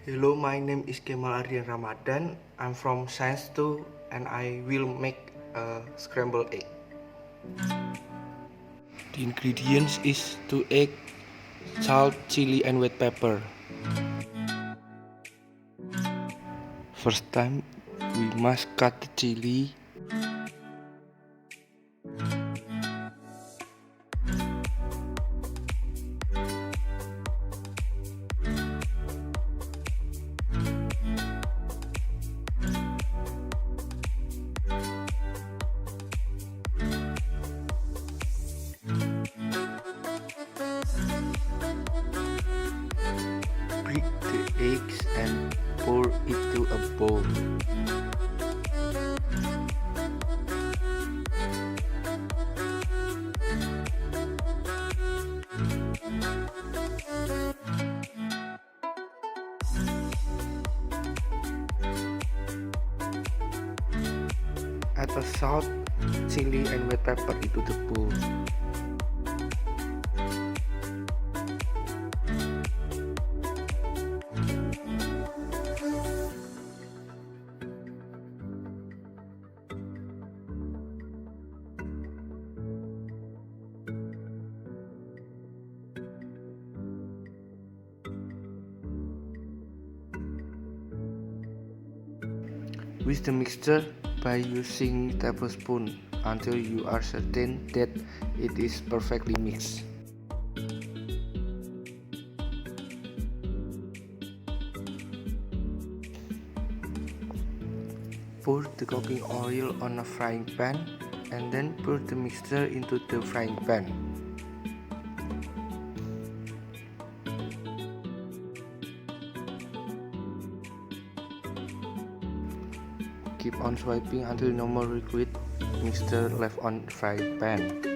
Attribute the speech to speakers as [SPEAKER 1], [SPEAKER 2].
[SPEAKER 1] Hello, my name is Kemal Ardian Ramadhan. I'm from XII-2 and I will make a scrambled egg. The ingredients is 2 egg, salt, chili and white pepper. First time we must cut the chili. Break the eggs and pour into a bowl. Add the salt, chili and white pepper into the bowl. Whisk the mixture by using tablespoon until you are certain that it is perfectly mixed. Pour the cooking oil on a frying pan and then pour the mixture into the frying pan. Keep on swiping until no more liquid mixture left on the frying pan.